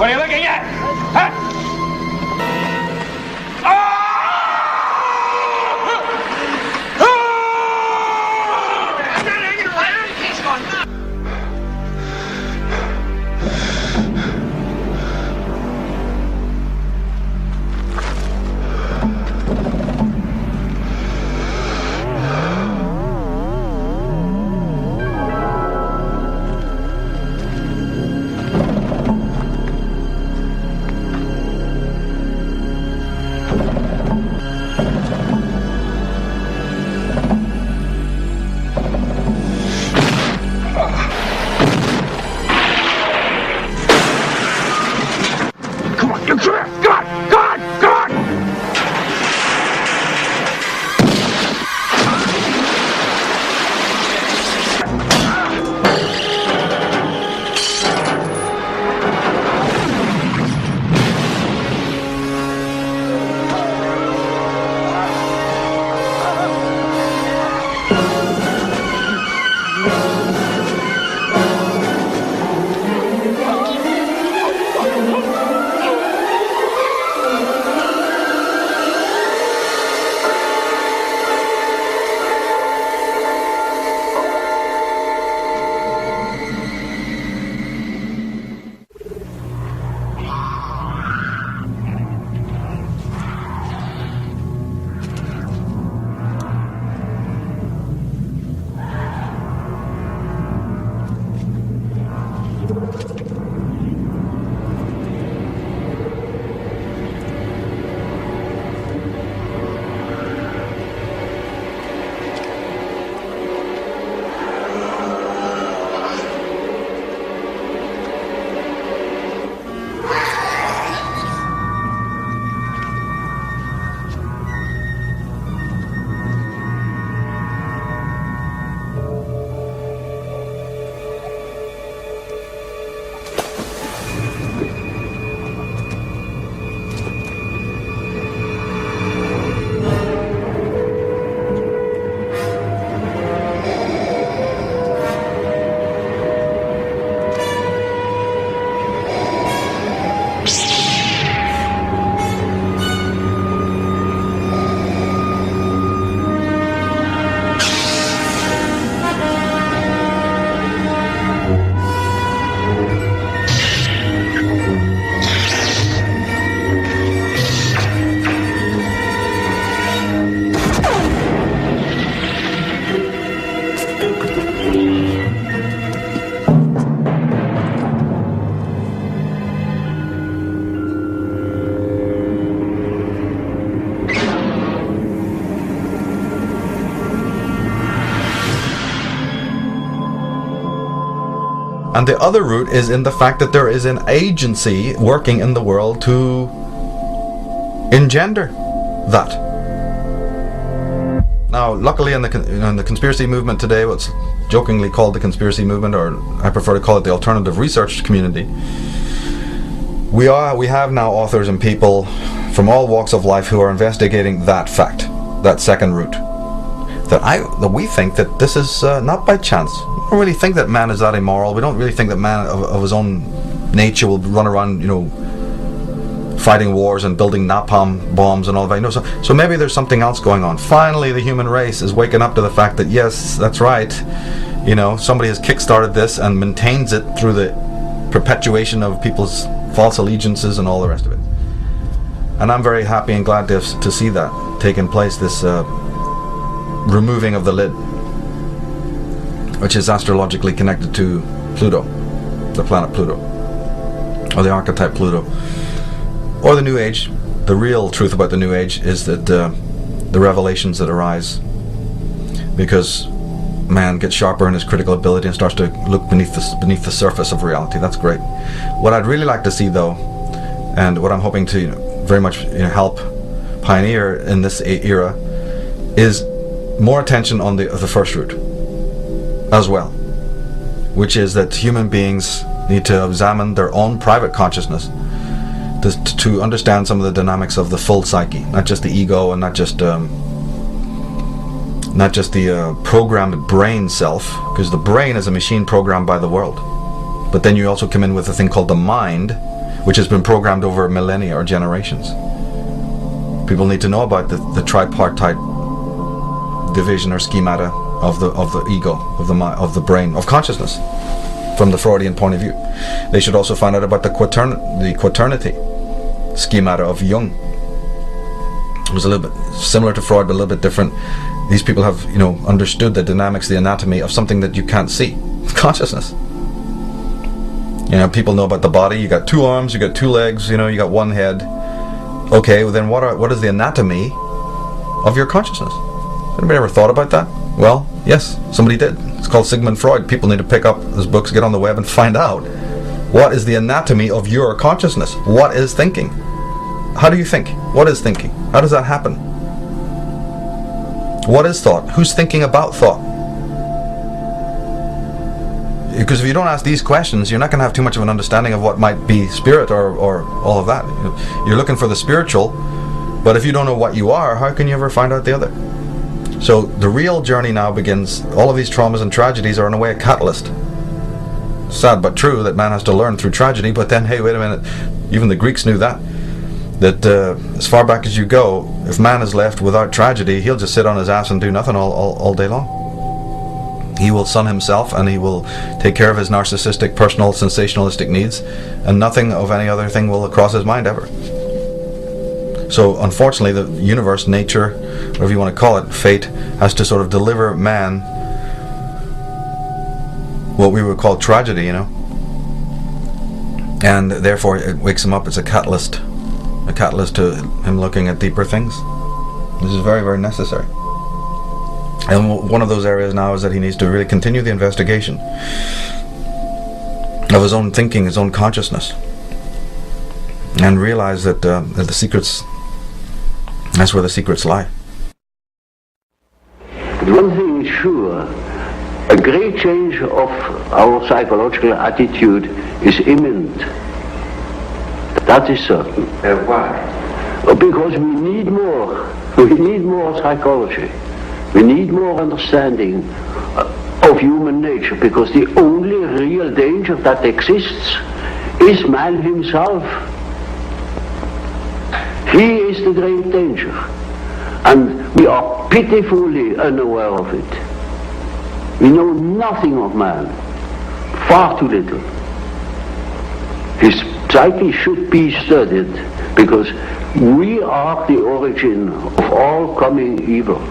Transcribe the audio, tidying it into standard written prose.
What are you looking at? Huh? And the other root is in the fact that there is an agency working in the world to engender that. Now, luckily in the conspiracy movement today, what's jokingly called the conspiracy movement, or I prefer to call it the alternative research community, we have now authors and people from all walks of life who are investigating that fact, that second root. That we think that this is not by chance. We don't really think that man is that immoral. We don't really think that man of his own nature will run around, fighting wars and building napalm bombs and all that. So maybe there's something else going on. Finally, the human race is waking up to the fact that yes, that's right. Somebody has kickstarted this and maintains it through the perpetuation of people's false allegiances and all the rest of it. And I'm very happy and glad to see that taking place. This removing of the lid, which is astrologically connected to Pluto, the planet Pluto, or the archetype Pluto, or the New Age. The real truth about the New Age is that the revelations that arise because man gets sharper in his critical ability and starts to look beneath the surface of reality. That's great. What I'd really like to see, though, and what I'm hoping to very much help pioneer in this era, is more attention on the first root as well, which is that human beings need to examine their own private consciousness to understand some of the dynamics of the full psyche, not just the ego and not just the programmed brain self, because the brain is a machine programmed by the world. But then you also come in with a thing called the mind, which has been programmed over millennia or generations. People need to know about the tripartite division or schemata of the ego, of the brain, of consciousness, from the Freudian point of view. They should also find out about the quaternity schemata of Jung. It was a little bit similar to Freud, but a little bit different. These people have, understood the dynamics, the anatomy of something that you can't see, consciousness. People know about the body. You got 2 arms, you got 2 legs, you got 1 head. Okay, well then what is the anatomy of your consciousness? Anybody ever thought about that? Well, yes, somebody did. It's called Sigmund Freud. People need to pick up his books, get on the web and find out what is the anatomy of your consciousness. What is thinking? How do you think? What is thinking? How does that happen? What is thought? Who's thinking about thought? Because if you don't ask these questions, you're not going to have too much of an understanding of what might be spirit or all of that. You're looking for the spiritual, but if you don't know what you are, how can you ever find out the other? So the real journey now begins. All of these traumas and tragedies are in a way a catalyst. Sad but true that man has to learn through tragedy, but then, hey, wait a minute, even the Greeks knew that as far back as you go, if man is left without tragedy, he'll just sit on his ass and do nothing all day long. He will sun himself and he will take care of his narcissistic, personal, sensationalistic needs, and nothing of any other thing will cross his mind ever. So unfortunately, the universe, nature, whatever you want to call it, fate, has to sort of deliver man what we would call tragedy, and therefore it wakes him up. It's a catalyst to him looking at deeper things. This is very, very necessary. And one of those areas now is that he needs to really continue the investigation of his own thinking, his own consciousness, and realize that the secrets, that's where the secrets lie. But one thing is sure, a great change of our psychological attitude is imminent. That is certain. Why? Because we need more. We need more psychology. We need more understanding of human nature, because the only real danger that exists is man himself. He is the great danger, and we are pitifully unaware of it. We know nothing of man, far too little. His psyche should be studied, because we are the origin of all coming evil.